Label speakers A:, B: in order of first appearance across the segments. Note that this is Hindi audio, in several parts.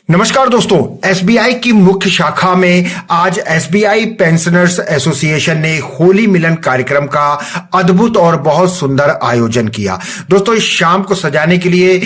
A: नमस्कार दोस्तों, एसबीआई की मुख्य शाखा में आज एसबीआई पेंशनर्स एसोसिएशन ने होली मिलन कार्यक्रम का अद्भुत और बहुत सुंदर आयोजन किया। दोस्तों, इस शाम को सजाने के लिए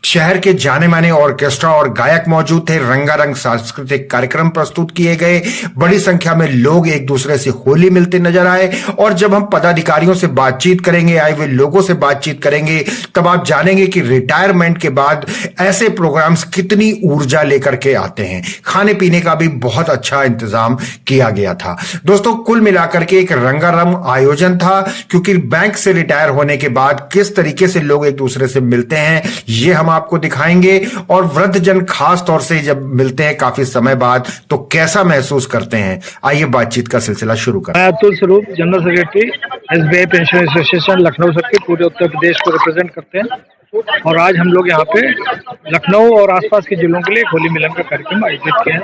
A: शहर के जाने माने ऑर्केस्ट्रा और गायक मौजूद थे। रंगारंग सांस्कृतिक कार्यक्रम प्रस्तुत किए गए। बड़ी संख्या में लोग एक दूसरे से होली मिलते नजर आए। और जब हम पदाधिकारियों से बातचीत करेंगे, आए हुए लोगों से बातचीत करेंगे, तब आप जानेंगे कि रिटायरमेंट के बाद ऐसे प्रोग्राम्स कितनी ऊर्जा लेकर के आते हैं। खाने पीने का भी बहुत अच्छा इंतजाम किया गया था। दोस्तों, कुल मिलाकर के एक रंगारंग आयोजन था, क्योंकि बैंक से रिटायर होने के बाद किस तरीके से लोग एक दूसरे से मिलते हैं ये हम आपको दिखाएंगे। और वृद्धजन खास तौर से जब मिलते हैं काफी समय बाद तो कैसा महसूस करते हैं, आइए बातचीत का सिलसिला शुरू करें।
B: मैं अतुल स्वरूप, general secretary SBI pension association Lucknow circuit, पूरे उत्तर प्रदेश को रिप्रेजेंट करते हैं। और आज हम लोग यहाँ पे लखनऊ और आसपास के जिलों के लिए होली मिलन का कार्यक्रम आयोजित किया है।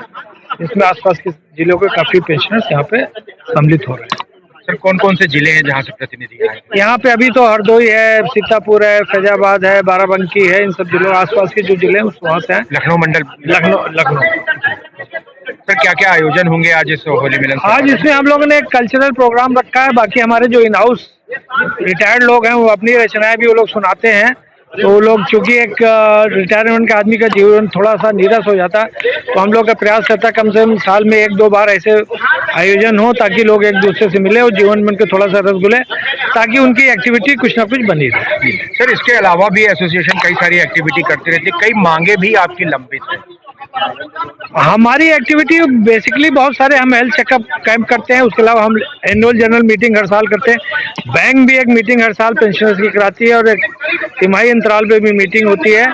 B: इसमें आसपास के जिलों के काफी पेंशनर्स यहाँ पे सम्मिलित हो रहे हैं।
C: सर, कौन कौन से जिले हैं जहाँ से प्रतिनिधि आए?
B: यहाँ पे अभी तो हरदोई है, सीतापुर है, फैजाबाद है, बाराबंकी है। इन सब जिलों आसपास के जो जिले हैं वहाँ से हैं।
C: लखनऊ मंडल।
B: लखनऊ।
C: सर, क्या क्या आयोजन होंगे आज इस होली मिलन से?
B: आज इसमें हम लोगों ने एक कल्चरल प्रोग्राम रखा है। बाकी हमारे जो इन हाउस रिटायर्ड लोग हैं वो अपनी रचनाएं भी वो लोग सुनाते हैं। तो वो लोग, चूंकि एक रिटायरमेंट का आदमी का जीवन थोड़ा सा नीरस हो जाता है, तो हम लोग का प्रयास करता है कम से कम साल में 1-2 बार ऐसे आयोजन हो ताकि लोग एक दूसरे से मिले और जीवन में उनके थोड़ा सा रस घुले, ताकि उनकी एक्टिविटी कुछ ना कुछ बनी रहे।
C: सर, इसके अलावा भी एसोसिएशन कई सारी एक्टिविटी करती रहती है, कई मांगे भी आपकी लंबित है।
B: हमारी एक्टिविटी बेसिकली बहुत सारे, हम हेल्थ चेकअप कैंप करते हैं। उसके अलावा हम एनुअल जनरल मीटिंग हर साल करते हैं। बैंक भी एक मीटिंग हर साल पेंशनर्स की कराती है और एक तिमाही अंतराल पे भी मीटिंग होती है।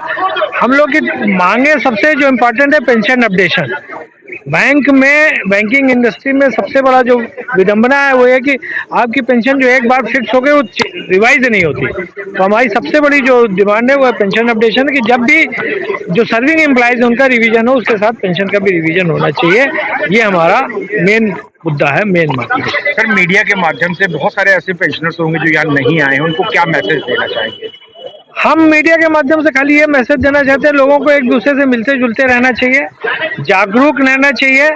B: हम लोग की मांगे सबसे जो इम्पोर्टेंट है पेंशन अपडेशन। बैंक में, बैंकिंग इंडस्ट्री में सबसे बड़ा जो विडंबना है वो है कि आपकी पेंशन जो एक बार फिक्स हो गई वो रिवाइज नहीं होती। तो हमारी सबसे बड़ी जो डिमांड है वो है पेंशन अपडेशन, कि जब भी जो सर्विंग एम्प्लॉइज है उनका रिवीजन हो, उसके साथ पेंशन का भी रिवीजन होना चाहिए। ये हमारा मेन मुद्दा है, मेन मांग।
C: सर, मीडिया के माध्यम से बहुत सारे ऐसे पेंशनर्स होंगे जो यहाँ नहीं आए हैं, उनको क्या मैसेज देना चाहेंगे?
B: हम मीडिया के माध्यम से खाली ये मैसेज देना चाहते हैं, लोगों को एक दूसरे से मिलते जुलते रहना चाहिए, जागरूक रहना चाहिए।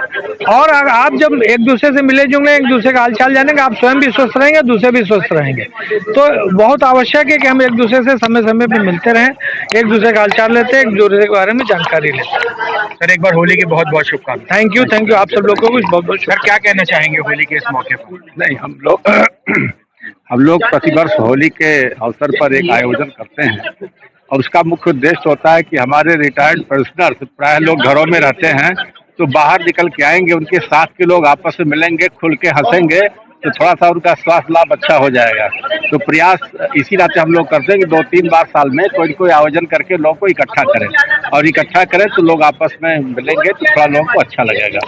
B: और आप जब एक दूसरे से मिले जुले, एक दूसरे का हालचाल जानेंगे, आप स्वयं भी स्वस्थ रहेंगे, दूसरे भी स्वस्थ रहेंगे। तो बहुत आवश्यक है कि हम एक दूसरे से समय समय पर मिलते रहें, एक दूसरे का हालचाल लेते हैं, एक दूसरे के बारे में जानकारी लेते हैं।
C: सर, एक बार होली की बहुत बहुत शुभकामनाएं।
B: Thank you. आप सब लोगों को बहुत बहुत।
C: सर, क्या कहना चाहेंगे होली के इस मौके पर?
D: नहीं, हम लोग प्रतिवर्ष होली के अवसर पर एक आयोजन करते हैं और उसका मुख्य उद्देश्य होता है कि हमारे रिटायर्ड पेंशनर्स, प्राय लोग घरों में रहते हैं, तो बाहर निकल के आएंगे, उनके साथ के लोग आपस में मिलेंगे, खुल के हंसेंगे, तो थोड़ा सा उनका स्वास्थ्य लाभ अच्छा हो जाएगा। तो प्रयास इसी नाते हम लोग करते हैं कि 2-3 बार साल में कोई आयोजन करके लोगों को इकट्ठा करें, और इकट्ठा करें तो लोग आपस में मिलेंगे तो थोड़ा लोगों को अच्छा लगेगा।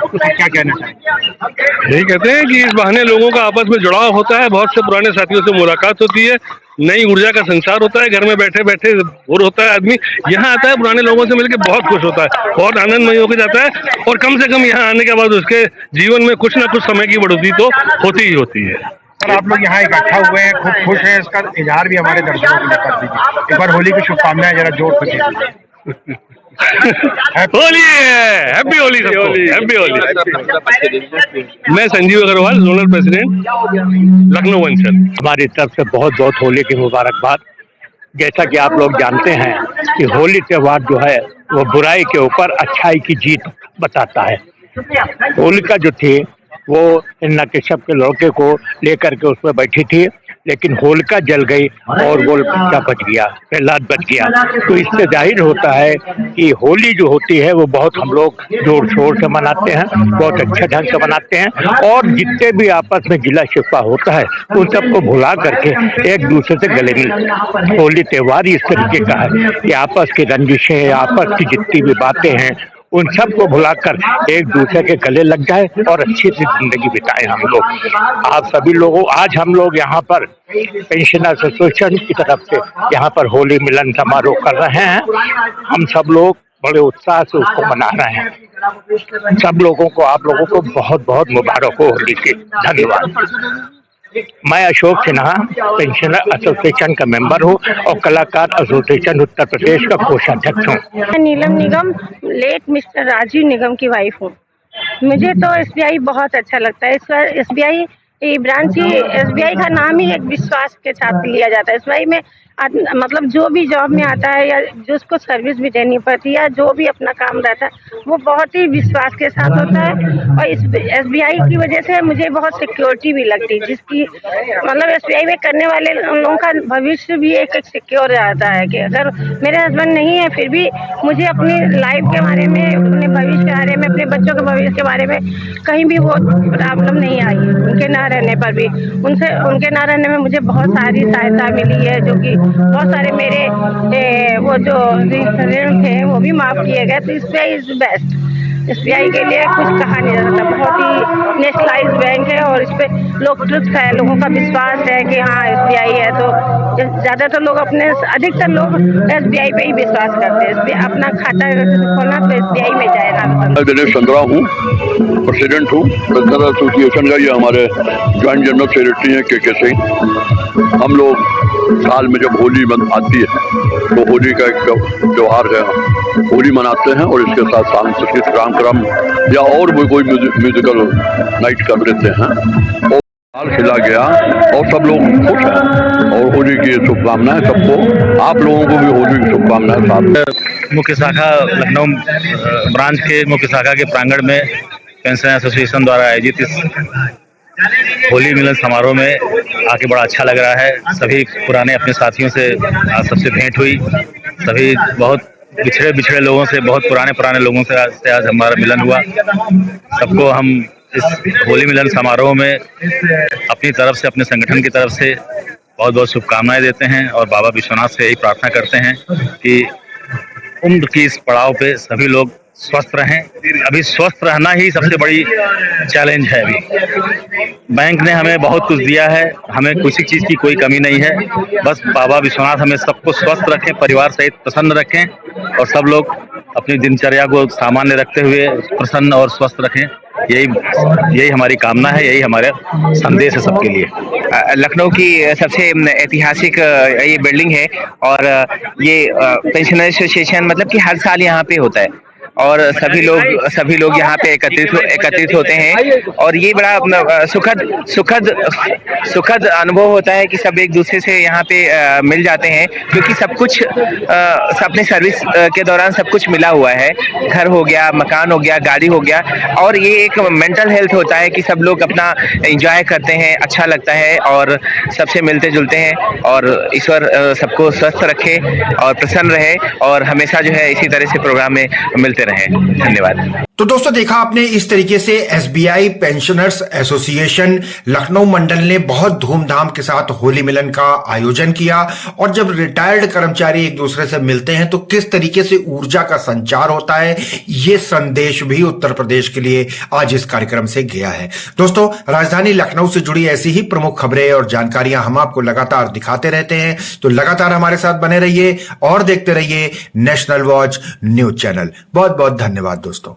C: तो सर, क्या कहना चाहेंगे?
E: यही कहते हैं कि इस बहाने लोगों का आपस में जुड़ाव होता है, बहुत से पुराने साथियों से मुलाकात होती है, नई ऊर्जा का संचार होता है। घर में बैठे बैठे बोर होता है आदमी, यहाँ आता है, पुराने लोगों से मिलकर बहुत खुश होता है, बहुत आनंदमय होकर जाता है। और कम से कम यहाँ आने के बाद उसके जीवन में कुछ ना कुछ समय की बढ़ोतरी तो होती ही होती है।
C: सर, आप लोग यहाँ इकट्ठा हुए हैं, खूब खुश हैं, इसका इजहार भी हमारे दर्शकों के लिए कर दीजिए। एक बार होली की शुभकामनाएं जरा जोर से दीजिए।
E: होली है, हैप्पी होली सबको, हैप्पी होली। मैं संजीव अग्रवाल, जोनल प्रेसिडेंट, लखनऊ अंचल।
D: हमारी तरफ से बहुत बहुत होली की मुबारकबाद। जैसा कि आप लोग जानते हैं कि होली त्योहार जो है वो बुराई के ऊपर अच्छाई की जीत बताता है। होलिका जो थी वो हिरण्यकश्यप के लड़के को लेकर के उसमें बैठी थी, लेकिन होलिका जल गई और वो बच्चा बच गया, प्रहलाद बच गया। तो इससे जाहिर होता है कि होली जो होती है वो बहुत हम लोग जोर शोर से मनाते हैं, बहुत अच्छे ढंग से मनाते हैं। और जितने भी आपस में गिला शिकवा होता है उन सबको भुला करके एक दूसरे से गले मिलते हैं। होली त्यौहार इस तरीके का है कि आपस की रंजिशें, आपस की जितनी भी बातें हैं, उन सबको भुलाकर एक दूसरे के गले लग जाए और अच्छी सी जिंदगी बिताएं हम लोग। आप सभी लोगों, आज हम लोग यहाँ पर पेंशनर्स एसोसिएशन की तरफ से यहाँ पर होली मिलन समारोह कर रहे हैं। हम सब लोग बड़े उत्साह से उसको मना रहे हैं। सब लोगों को, आप लोगों को बहुत बहुत मुबारक हो होली की। धन्यवाद। मैं अशोक सिन्हा पेंशनर एसोसिएशन का मेंबर हूँ और कलाकार एसोसिएशन उत्तर प्रदेश का कोषाध्यक्ष हूँ।
F: मैं नीलम निगम लेट मिस्टर राजीव निगम की वाइफ हूँ। मुझे तो एसबीआई बहुत अच्छा लगता है। इस बार एसबीआई ब्रांच ही, एसबीआई का नाम ही एक विश्वास के साथ लिया जाता है। एसबीआई में मतलब जो भी जॉब में आता है या जिसको सर्विस भी देनी पड़ती है या जो भी अपना काम रहता है वो बहुत ही विश्वास के साथ होता है। और इस एसबीआई की वजह से मुझे बहुत सिक्योरिटी भी लगती है, जिसकी मतलब एसबीआई में करने वाले लोगों का भविष्य भी एक सिक्योर रहता है कि अगर मेरे हस्बैंड नहीं है फिर भी मुझे अपनी लाइफ के बारे में, अपने भविष्य के बारे में, अपने बच्चों के भविष्य के बारे में कहीं भी वो प्रॉब्लम नहीं आई उनके ना रहने पर भी। उनके ना रहने में मुझे बहुत सारी सहायता मिली है, जो कि बहुत सारे मेरे वो जो ऋण थे वो भी माफ़ किए गए। तो एसबीआई इज बेस्ट। एसबीआई के लिए कुछ कहा नहीं जा सकता। बहुत ही नेशनलाइज बैंक है और इस पे लोग ट्रस्ट है, लोगों का विश्वास है कि हाँ एसबीआई है। तो ज़्यादातर लोग अधिकतर लोग एसबीआई पे ही विश्वास करते हैं। अपना खाता खोलना तो एसबीआई में जाए ना।
G: मैं दिनेश चंद्रा हूँ, प्रेसिडेंट हूँ पेंशनर एसोसिएशन का। ये हमारे ज्वाइंट जनरल सेक्रेटरी हैं के सिंह। हम लोग साल में जब होली आती है तो होली का एक त्यौहार है, होली मनाते हैं और इसके साथ सांस्कृतिक कार्यक्रम या और भी कोई म्यूजिकल नाइट कर देते हैं। और साल खिला गया और सब लोग खुश हैं और होली की शुभकामनाएं सबको। आप लोगों को भी होली की शुभकामनाएं। साथ
H: मुख्य शाखा लखनऊ ब्रांच के मुख्य शाखा के प्रांगण में पेंशनर एसोसिएशन द्वारा आयोजित इस होली मिलन समारोह में आके बड़ा अच्छा लग रहा है। सभी पुराने अपने साथियों से आज सबसे भेंट हुई। सभी बहुत बिछड़े लोगों से, बहुत पुराने लोगों से आज हमारा मिलन हुआ। सबको हम इस होली मिलन समारोह में अपनी तरफ से, अपने संगठन की तरफ से बहुत बहुत शुभकामनाएं देते हैं और बाबा विश्वनाथ से यही प्रार्थना करते हैं कि उम्र की इस पड़ाव पे सभी लोग स्वस्थ रहें। अभी स्वस्थ रहना ही सबसे बड़ी चैलेंज है। अभी बैंक ने हमें बहुत कुछ दिया है, हमें किसी चीज़ की कोई कमी नहीं है। बस बाबा विश्वनाथ हमें सबको स्वस्थ रखें, परिवार सहित प्रसन्न रखें और सब लोग अपनी दिनचर्या को सामान्य रखते हुए प्रसन्न और स्वस्थ रखें। यही हमारी कामना है, यही हमारा संदेश है सबके लिए।
I: लखनऊ की सबसे ऐतिहासिक ये बिल्डिंग है और ये पेंशनर एसोसिएशन मतलब कि हर साल यहाँ पे होता है और सभी लोग यहाँ पे एकत्रित होते हैं और ये बड़ा सुखद अनुभव होता है कि सब एक दूसरे से यहाँ पे मिल जाते हैं, क्योंकि सब कुछ अपने सर्विस के दौरान सब कुछ मिला हुआ है। घर हो गया, मकान हो गया, गाड़ी हो गया और ये एक मेंटल हेल्थ होता है कि सब लोग अपना एंजॉय करते हैं, अच्छा लगता है और सबसे मिलते जुलते हैं। और ईश्वर सबको स्वस्थ रखे और प्रसन्न रहे और हमेशा जो है इसी तरह से प्रोग्राम में मिलते रहे। धन्यवाद।
A: तो दोस्तों देखा आपने, इस तरीके से एसबीआई पेंशनर्स एसोसिएशन लखनऊ मंडल ने बहुत धूमधाम के साथ होली मिलन का आयोजन किया और जब रिटायर्ड कर्मचारी एक दूसरे से मिलते हैं तो किस तरीके से ऊर्जा का संचार होता है, ये संदेश भी उत्तर प्रदेश के लिए आज इस कार्यक्रम से गया है। दोस्तों राजधानी लखनऊ से जुड़ी ऐसी ही प्रमुख खबरें और जानकारियां हम आपको लगातार दिखाते रहते हैं, तो लगातार हमारे साथ बने रहिए और देखते रहिए नेशनल वॉच न्यूज चैनल। बहुत बहुत धन्यवाद दोस्तों।